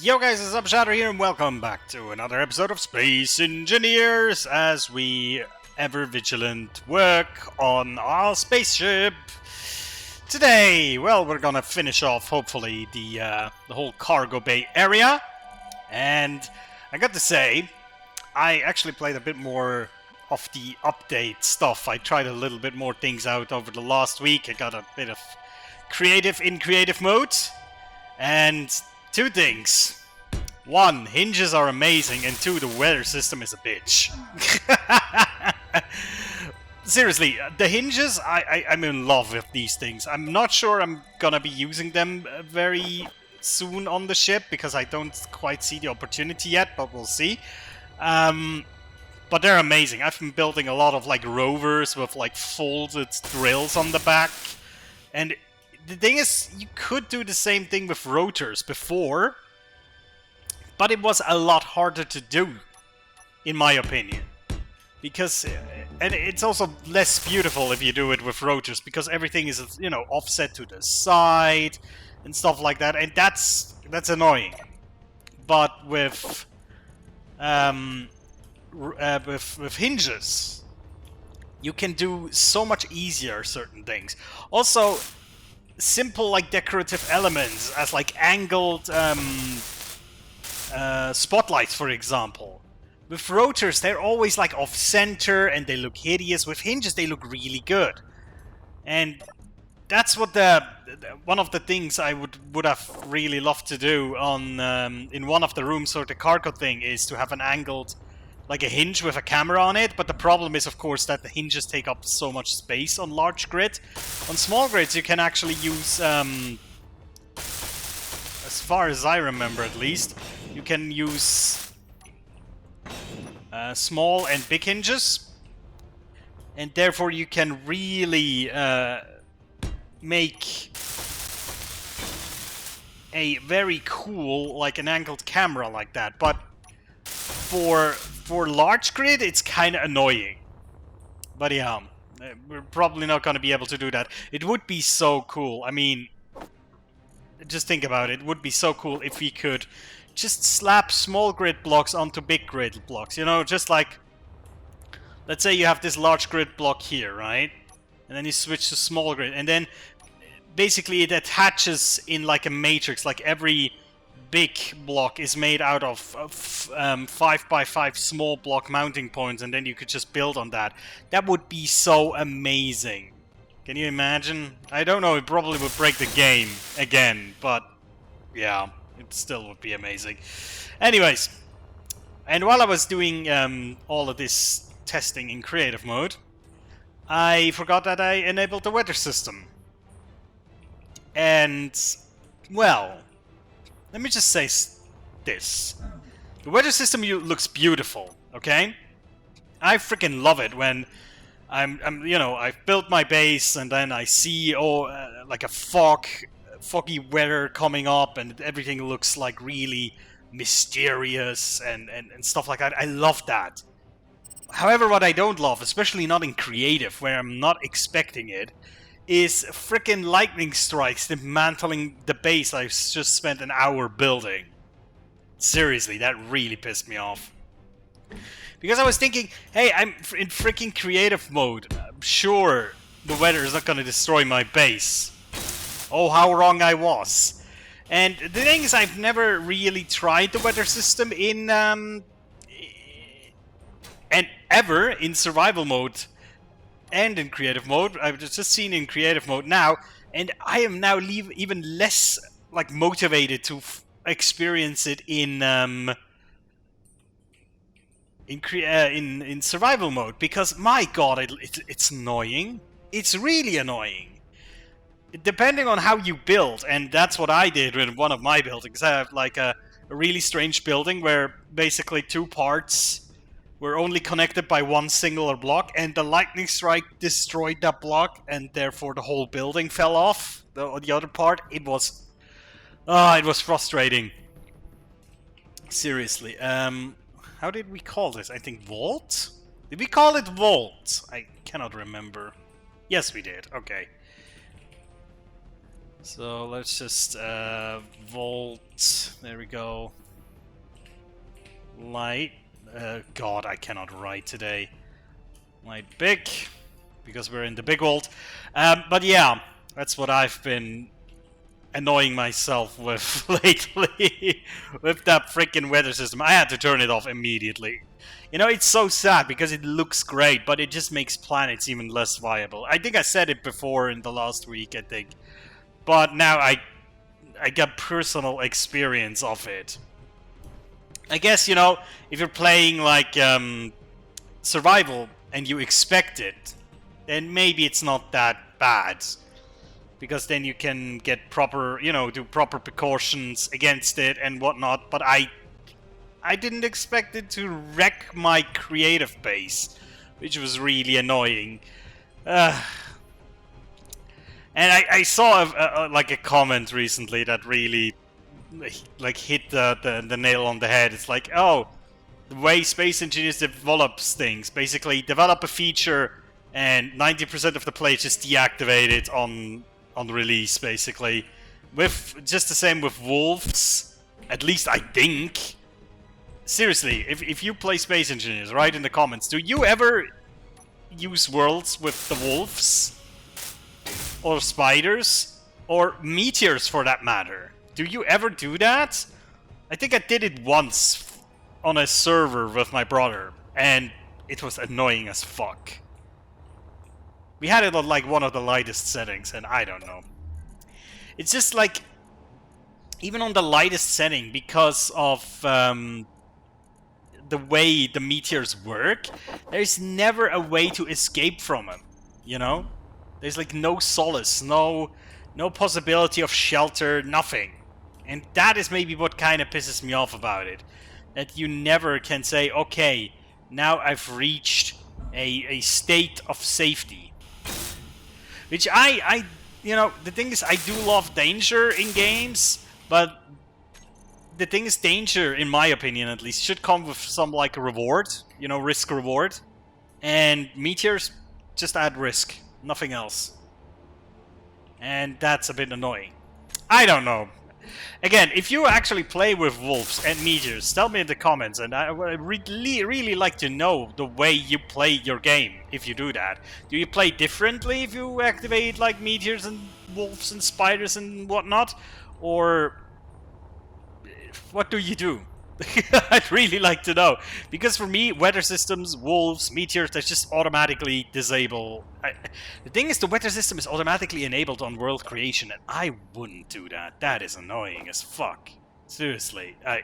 Yo guys, it's Shadow here and welcome back to another episode of Space Engineers as we ever vigilant work on our spaceship. Today, well, we're gonna finish off hopefully the whole cargo bay area, and I got to say, I actually played a bit more of the update stuff. I tried a little bit more things out over the last week. I got a bit of creative mode, and two things. One, hinges are amazing, and two, the weather system is a bitch. Seriously, the hinges, I'm in love with these things. I'm not sure I'm gonna be using them very soon on the ship, because I don't quite see the opportunity yet, but we'll see. But they're amazing. I've been building a lot of like rovers with like folded drills on the back. And the thing is, you could do the same thing with rotors before, but it was a lot harder to do, in my opinion. Because, and it's also less beautiful if you do it with rotors, because everything is, you know, offset to the side and stuff like that, and that's annoying. But with hinges, you can do so much easier certain things. Also, simple like decorative elements as like angled spotlights, for example. With rotors, they're always like off center and they look hideous. With hinges, they look really good. And that's what one of the things I would have really loved to do on in one of the rooms or the cargo thing is to have an angled, like a hinge with a camera on it. But the problem is, of course, that the hinges take up so much space on large grid. On small grids, you can actually use, as far as I remember at least, you can use small and big hinges, and therefore you can really make a very cool, like an angled camera like that. But for large grid, it's kind of annoying. But yeah, we're probably not going to be able to do that. It would be so cool. I mean, just think about it. It would be so cool if we could just slap small grid blocks onto big grid blocks. You know, just like, let's say you have this large grid block here, right? And then you switch to small grid, and then basically it attaches in like a matrix. Like every big block is made out of 5x5 small block mounting points, and then you could just build on that. That would be so amazing. Can you imagine? I don't know, it probably would break the game again, but yeah, it still would be amazing. Anyways, and while I was doing all of this testing in creative mode, I forgot that I enabled the weather system. And, well, let me just say this. The weather system looks beautiful, okay? I freaking love it when you know, I've built my base and then I see, like a foggy weather coming up and everything looks like really mysterious and stuff like that. I love that. However, what I don't love, especially not in creative, where I'm not expecting it, is freaking lightning strikes dismantling the base I've just spent an hour building. Seriously, that really pissed me off. Because I was thinking, hey, I'm in freaking creative mode. I'm sure the weather is not going to destroy my base. Oh, how wrong I was. And the thing is, I've never really tried the weather system in and ever in survival mode and in creative mode. I've just seen in creative mode now, and I am now even less like motivated to experience it in survival mode, because my god, it's annoying. It's really annoying. Depending on how you build, and that's what I did with one of my buildings. I have like a really strange building where basically two parts were only connected by one singular block, and the lightning strike destroyed that block, and therefore the whole building fell off. The other part, it was frustrating. Seriously. How did we call this? I think vault? Did we call it vault? I cannot remember. Yes, we did. Okay. So let's just volt. There we go. Light. God, I cannot write today. Light big, because we're in the big world. But yeah, that's what I've been annoying myself with lately. With that freaking weather system. I had to turn it off immediately. You know, it's so sad because it looks great, but it just makes planets even less viable. I think I said it before in the last week, I think. But now I got personal experience of it. I guess, you know, if you're playing like survival and you expect it, then maybe it's not that bad. Because then you can get proper, you know, do proper precautions against it and whatnot. But I didn't expect it to wreck my creative base, which was really annoying. And I saw like a comment recently that really like hit the nail on the head. It's like, oh, the way space engineers develops things, basically develop a feature and 90% of the play just deactivate it on release, basically. With just the same with wolves, at least I think. Seriously, if you play space engineers, write in the comments, do you ever use worlds with the wolves? Or spiders? Or meteors, for that matter? Do you ever do that? I think I did it once on a server with my brother, and it was annoying as fuck. We had it on like one of the lightest settings, and I don't know. It's just like, even on the lightest setting, because of the way the meteors work, there's never a way to escape from them, you know? There's like no solace, no possibility of shelter, nothing. And that is maybe what kind of pisses me off about it. That you never can say, okay, now I've reached a state of safety. Which you know, the thing is, I do love danger in games, but the thing is, danger, in my opinion at least, should come with some, like, reward. You know, risk-reward. And meteors just add risk. Nothing else. And that's a bit annoying. I don't know. Again, if you actually play with wolves and meteors, tell me in the comments, and I would really like to know the way you play your game, if you do that. Do you play differently if you activate, like, meteors and wolves and spiders and whatnot? Or what do you do? I'd really like to know. Because for me, weather systems, wolves, meteors, they just automatically disable. The thing is, the weather system is automatically enabled on world creation, and I wouldn't do that. That is annoying as fuck. Seriously. I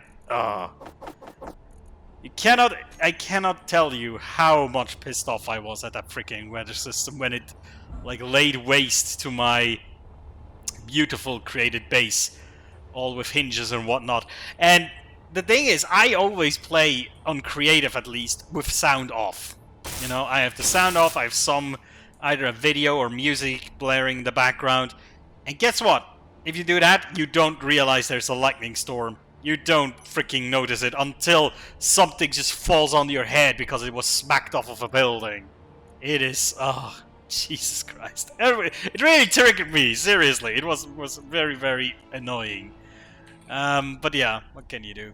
cannot tell you how much pissed off I was at that freaking weather system when it, like, laid waste to my beautiful created base. All with hinges and whatnot. And the thing is, I always play, on creative at least, with sound off. You know, I have the sound off, I have some, either a video or music blaring in the background. And guess what? If you do that, you don't realize there's a lightning storm. You don't freaking notice it until something just falls on your head because it was smacked off of a building. It is, oh, Jesus Christ. It really triggered me, seriously. It was very, very annoying. But yeah, what can you do?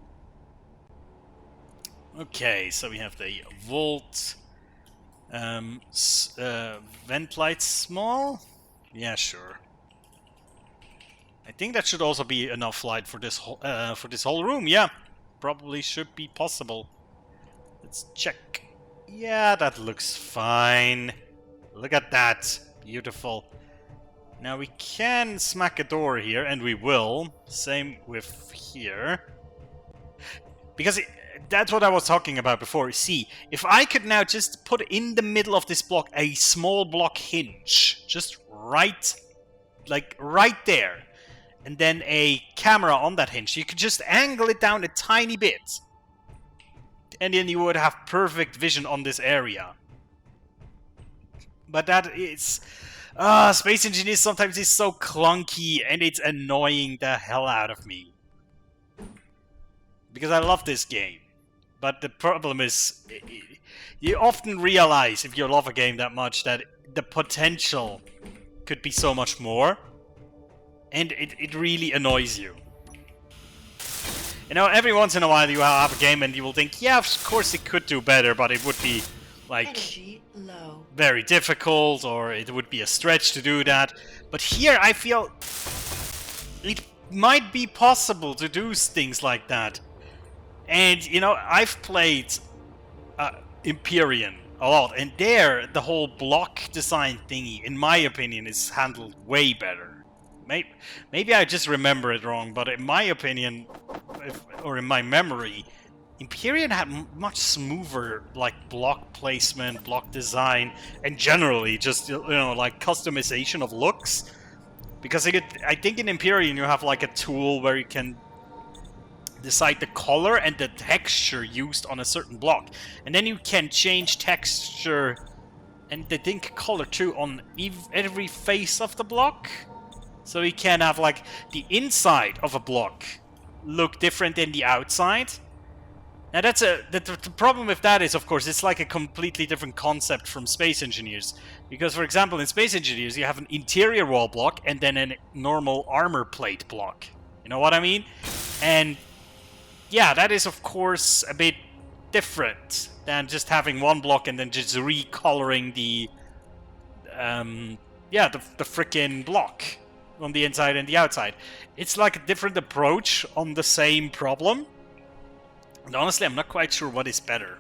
Okay, so we have the volt. Vent light small? Yeah, sure. I think that should also be enough light for this whole room. Yeah, probably should be possible. Let's check. Yeah, that looks fine. Look at that. Beautiful. Now we can smack a door here, and we will. Same with here. Because that's what I was talking about before. See, if I could now just put in the middle of this block a small block hinge, just right there, and then a camera on that hinge, you could just angle it down a tiny bit. And then you would have perfect vision on this area. But that is... Space Engineers sometimes is so clunky, and it's annoying the hell out of me. Because I love this game. But the problem is, you often realize, if you love a game that much, that the potential could be so much more. and it really annoys you. You know, every once in a while you have a game and you will think, yeah, of course it could do better, but it would be, like, very difficult, or it would be a stretch to do that. But here I feel it might be possible to do things like that. And, you know, I've played Empyrean a lot, and there, the whole block design thingy, in my opinion, is handled way better. Maybe I just remember it wrong, but in my opinion, or in my memory, Empyrean had much smoother, like, block placement, block design, and generally just, you know, like, customization of looks. Because I think in Empyrean you have, like, a tool where you can decide the color and the texture used on a certain block. And then you can change texture and I think color too on every face of the block. So you can have, like, the inside of a block look different than the outside. Now that's the problem with that is, of course, it's like a completely different concept from Space Engineers. Because, for example, in Space Engineers you have an interior wall block and then a normal armor plate block. You know what I mean? And yeah, that is, of course, a bit different than just having one block and then just recoloring the frickin' block on the inside and the outside. It's like a different approach on the same problem. And honestly, I'm not quite sure what is better.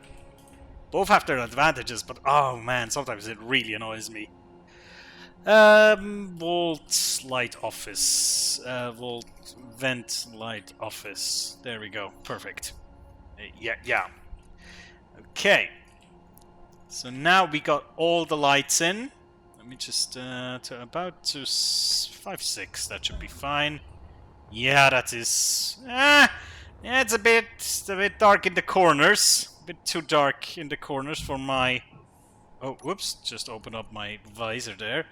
Both have their advantages, but oh man, sometimes it really annoys me. Volt light office. Volt vent light office. There we go. Perfect. Yeah. Okay. So now we got all the lights in. Let me just to about to 5-6. That should be fine. Yeah, that is. Yeah, it's a bit dark in the corners. A bit too dark in the corners for my. Oh, whoops! Just opened up my visor there.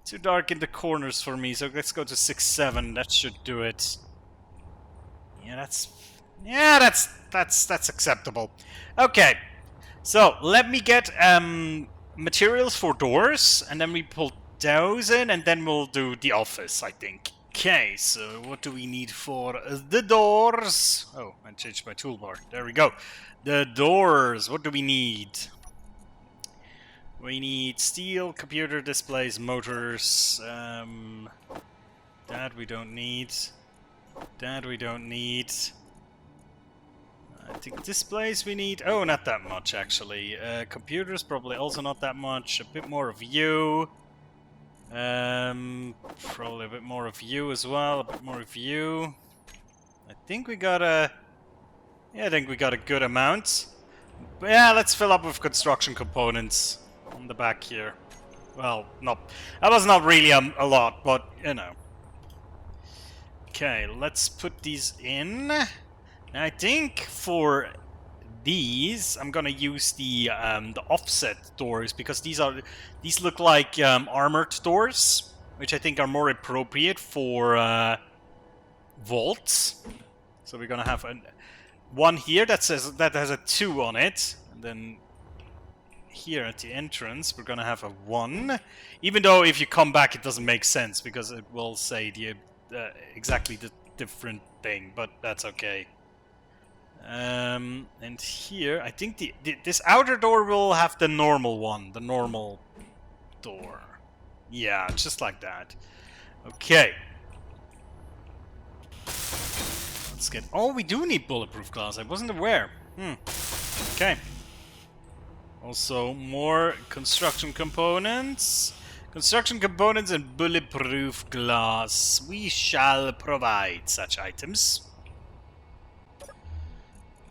Too dark in the corners for me. So let's go to 6-7. That should do it. Yeah, that's acceptable. Okay. So let me get materials for doors, and then we pull those in, and then we'll do the office, I think. Okay, so what do we need for the doors? Oh, I changed my toolbar. There we go. The doors. What do we need? We need steel, computer displays, motors. That we don't need. That we don't need. I think displays we need. Oh, not that much actually. Computers probably also not that much. A bit more of you. Probably a bit more of you as well. A bit more of you. I think we got a. Yeah, I think we got a good amount. But yeah, let's fill up with construction components on the back here. Well, that was not really a lot, but you know. Okay, let's put these in. Now, I think for these, I'm gonna use the offset doors because these look like armored doors, which I think are more appropriate for vaults. So we're gonna have one here that has a 2 on it, and then here at the entrance we're gonna have a 1. Even though if you come back, it doesn't make sense because it will say the exactly the different thing, but that's okay. And here, I think this outer door will have the normal one, the normal door. Yeah, just like that. Okay. Let's get. Oh, we do need bulletproof glass. I wasn't aware. Okay. Also, more construction components. Construction components and bulletproof glass. We shall provide such items.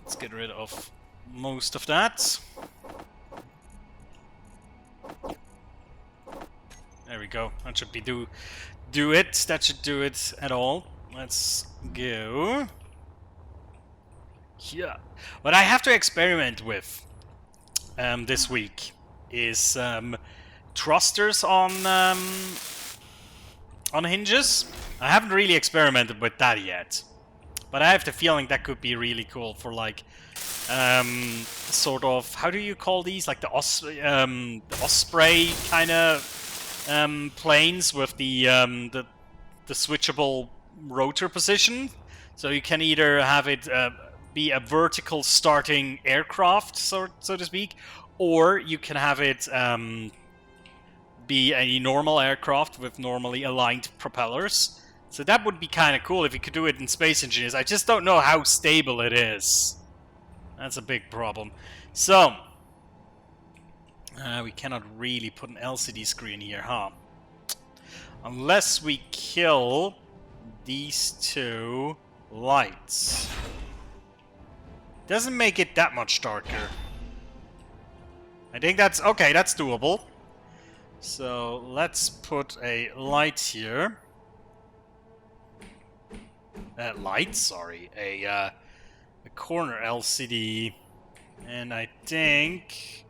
Let's get rid of most of that. There we go. That should be do it. That should do it at all. Let's go. Yeah. What I have to experiment with this week is thrusters on hinges. I haven't really experimented with that yet. But I have the feeling that could be really cool for like, sort of, how do you call these? Like the Osprey kind of planes with the the switchable rotor position. So you can either have it be a vertical starting aircraft, so to speak, or you can have it be a normal aircraft with normally aligned propellers. So that would be kind of cool if you could do it in Space Engineers. I just don't know how stable it is. That's a big problem. So, we cannot really put an LCD screen here, huh? Unless we kill these two lights. Doesn't make it that much darker. I think that's... okay, that's doable. So, let's put a light here. A corner LCD. And I think...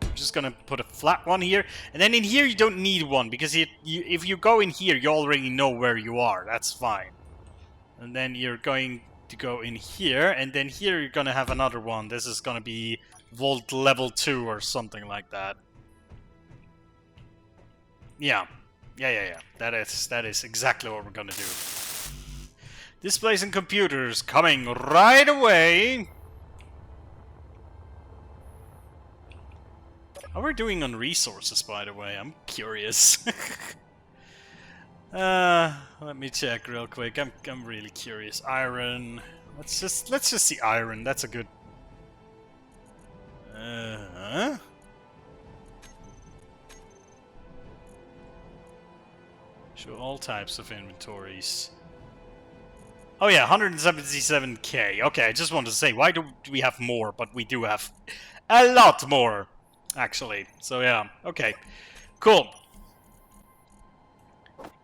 I'm just gonna put a flat one here. And then in here you don't need one, because if you go in here, you already know where you are. That's fine. And then you're going to go in here, and then here you're gonna have another one. This is gonna be Volt level 2 or something like that. Yeah. That is exactly what we're gonna do. Displays and computers coming right away. How are we doing on resources, by the way? I'm curious. Let me check real quick. I'm really curious. Iron. Let's just see iron. That's a good. Show all types of inventories. Oh yeah, 177k. Okay, I just wanted to say, why do we have more? But we do have a lot more, actually. So yeah, okay, cool.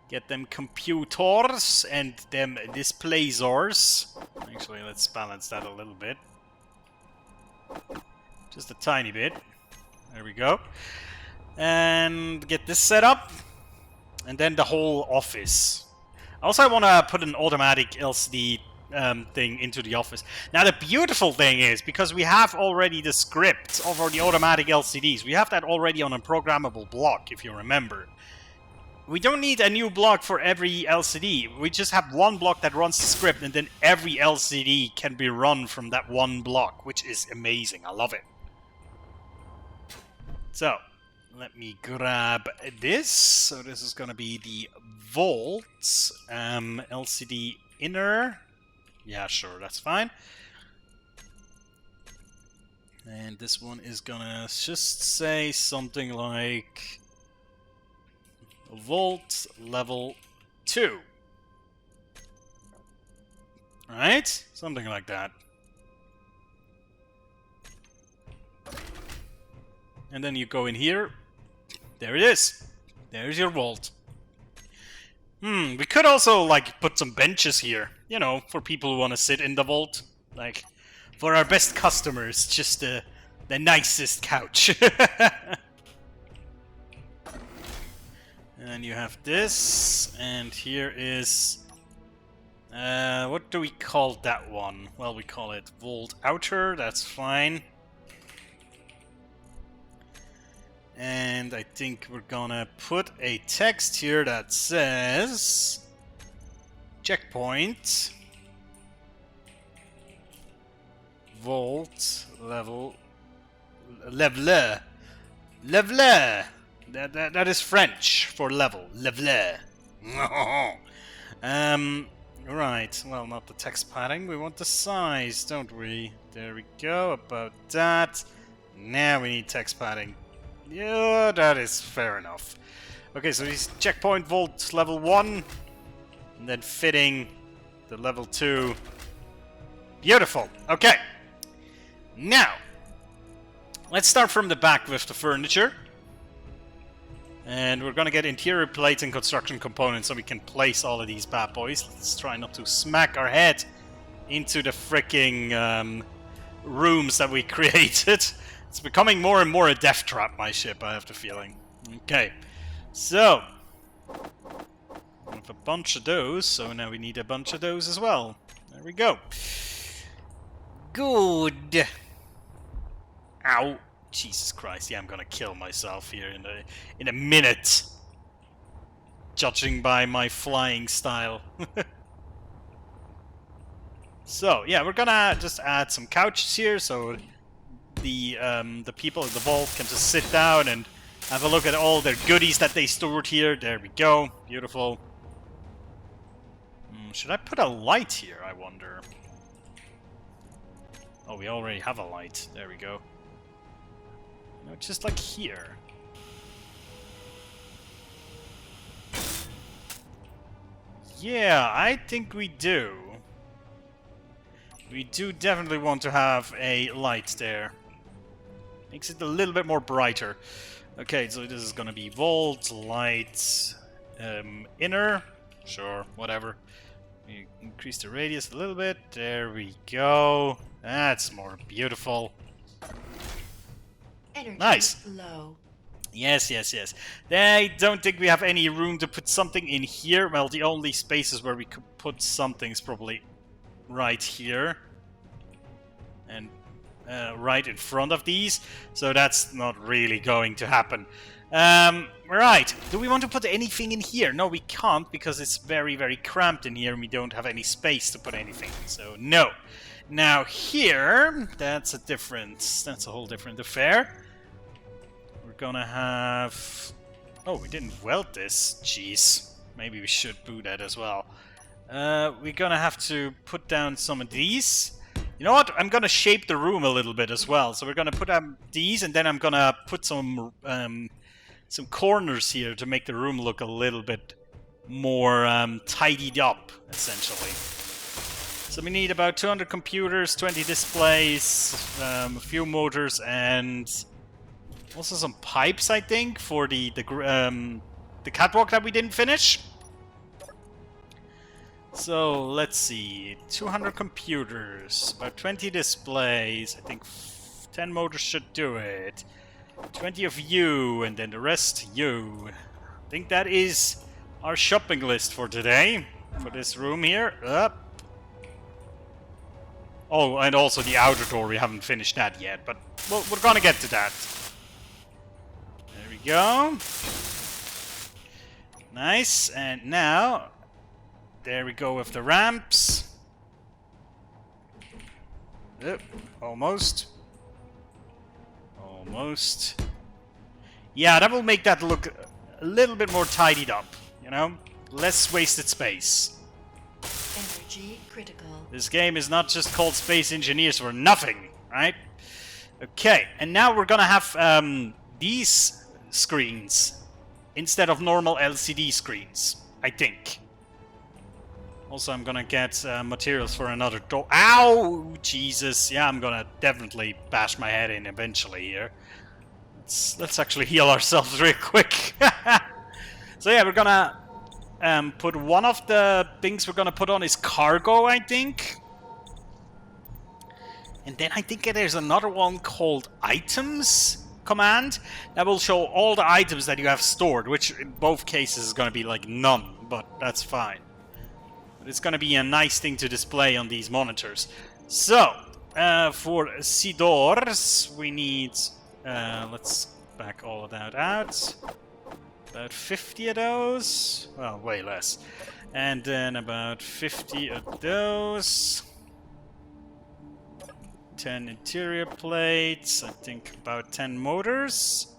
Get them computers and them displaysors. Actually, let's balance that a little bit. Just a tiny bit. There we go. And get this set up. And then the whole office. Also, I want to put an automatic LCD thing into the office. Now, the beautiful thing is, because we have already the script for the automatic LCDs, we have that already on a programmable block, if you remember. We don't need a new block for every LCD. We just have one block that runs the script, and then every LCD can be run from that one block, which is amazing. I love it. So, let me grab this. So this is going to be the Volt LCD inner. Yeah, sure, that's fine. And this one is gonna just say something like Volt level 2. Right? Something like that. And then you go in here. There it is. There's your Volt. We could also, like, put some benches here. You know, for people who want to sit in the Volt. Like, for our best customers, just the nicest couch. And then you have this, and here is... what do we call that one? Well, we call it Volt Outer, that's fine. And I think we're gonna put a text here that says... Checkpoint. Volt level... Leveler. Leveler! That is French for level. Leveler. Right. Well, not the text padding. We want the size, don't we? There we go. About that. Now we need text padding. Yeah, that is fair enough. Okay, so he's checkpoint Volt level 1. And then fitting the level 2. Beautiful. Okay. Now, let's start from the back with the furniture. And we're gonna get interior plates and construction components so we can place all of these bad boys. Let's try not to smack our head into the freaking rooms that we created. It's becoming more and more a death trap, my ship, I have the feeling. Okay, so we have a bunch of those, so now we need a bunch of those as well. There we go. Good. Ow. Jesus Christ, yeah, I'm gonna kill myself here in a minute. judging by my flying style. So, yeah, we're gonna just add some couches here, so the people in the vault can just sit down and have a look at all their goodies that they stored here. There we go. Beautiful. Should I put a light here, I wonder? Oh, we already have a light. There we go. No, just like here. Yeah, I think we do. We do definitely want to have a light there. Makes it a little bit more brighter. Okay, so this is gonna be vault, light, inner. Sure, whatever. We increase the radius a little bit. There we go. That's more beautiful. Energy nice. Low. Yes, yes, yes. I don't think we have any room to put something in here. Well, the only spaces where we could put something is probably right here. And right in front of these. So that's not really going to happen. Right. Do we want to put anything in here? No, we can't, because it's very, very cramped in here and we don't have any space to put anything. So, no. Now, here, that's a whole different affair. We're gonna have... Oh, we didn't weld this. Jeez. Maybe we should do that as well. We're gonna have to put down some of these. You know what? I'm gonna shape the room a little bit as well. So we're gonna put these, and then I'm gonna put some corners here to make the room look a little bit more tidied up, essentially. So we need about 200 computers, 20 displays, a few motors, and also some pipes, I think, for the catwalk that we didn't finish. So let's see, 200 computers, about 20 displays. I think 10 motors should do it. 20 of you, and then the rest you. I think that is our shopping list for today, for this room here. Oh, and also the outer door, we haven't finished that yet, but we're gonna get to that. There we go. Nice, and now, there we go with the ramps. Almost. Almost. Yeah, that will make that look a little bit more tidied up, you know? Less wasted space. Energy critical. This game is not just called Space Engineers for nothing, right? Okay, and now we're gonna have these screens instead of normal LCD screens, I think. Also, I'm gonna get materials for another door. Ow! Jesus. Yeah, I'm gonna definitely bash my head in eventually here. Let's actually heal ourselves real quick. So yeah, we're gonna put one of the things we're gonna put on is cargo, I think. And then I think there's another one called items command that will show all the items that you have stored, which in both cases is gonna be like none, but that's fine. But it's gonna be a nice thing to display on these monitors. So, for Sidors, we need... let's back all of that out. About 50 of those. Well, way less. And then about 50 of those. 10 interior plates. I think about 10 motors.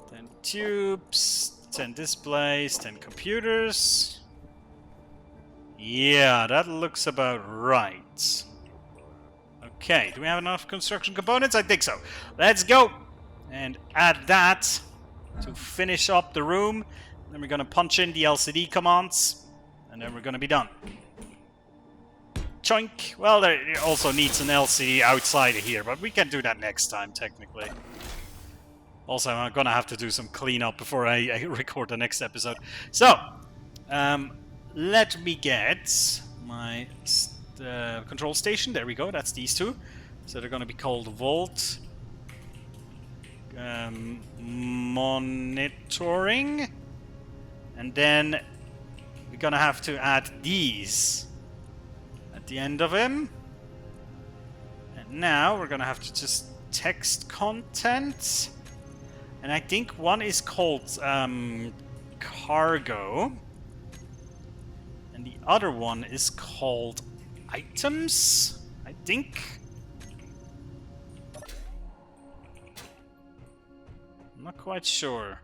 10 tubes. 10 displays. 10 computers. Yeah, that looks about right. Okay, do we have enough construction components? I think so. Let's go and add that to finish up the room. Then we're gonna punch in the LCD commands, and then we're gonna be done. Choink. Well, there also needs an LCD outside of here, but we can do that next time, technically. Also, I'm gonna have to do some cleanup before I record the next episode. So, let me get my control station. There we go. That's these two. So they're going to be called Vault Monitoring. And then we're going to have to add these at the end of him. And now we're going to have to just text content. And I think one is called cargo. And the other one is called items, I think. I'm not quite sure.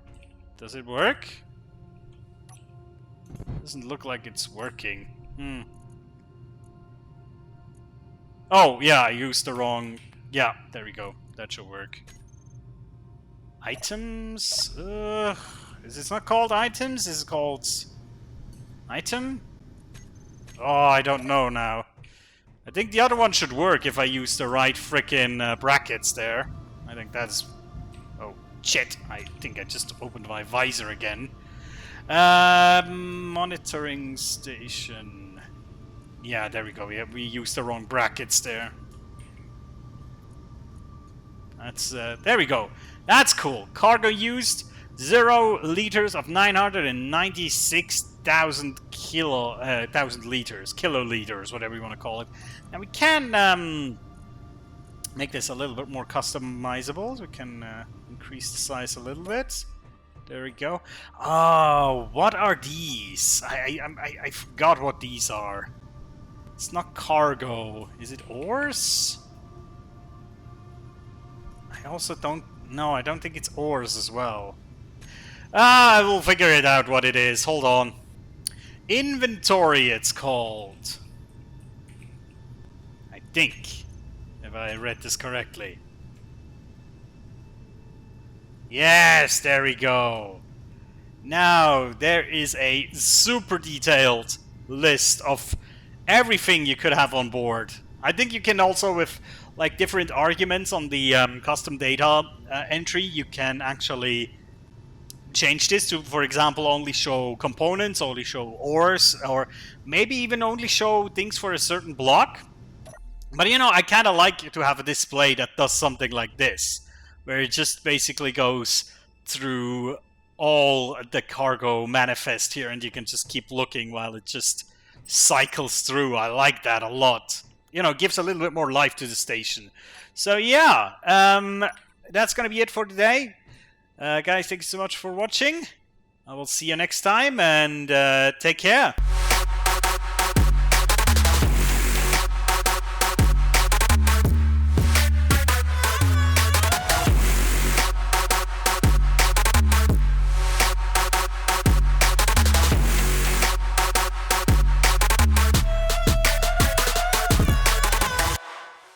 Does it work? Doesn't look like it's working. Oh, yeah, I used the wrong... Yeah, there we go. That should work. Items? Is this not called items? Is it called... item? Oh, I don't know now. I think the other one should work if I use the right frickin' brackets there. I think that's... Oh, shit. I think I just opened my visor again. Monitoring station. Yeah, there we go. Yeah, we used the wrong brackets there. That's, there we go. That's cool. Cargo used 0 liters of 996,000 thousand liters, kiloliters, whatever you want to call it. Now we can make this a little bit more customizable. We can increase the size a little bit. There we go. Oh, what are these? I forgot what these are. It's not cargo. Is it ores? I also don't... No, I don't think it's ores as well. I will figure it out what it is. Hold on. Inventory, it's called. I think. If I read this correctly. Yes, there we go. Now, there is a super detailed list of everything you could have on board. I think you can also, with like different arguments on the custom data entry, you can actually change this to, for example, only show components, only show ores, or maybe even only show things for a certain block. But you know, I kind of like to have a display that does something like this, where it just basically goes through all the cargo manifest here, and you can just keep looking while it just cycles through. I like that a lot. You know, gives a little bit more life to the station. So yeah, that's gonna be it for today. Guys, thank you so much for watching. I will see you next time, and take care.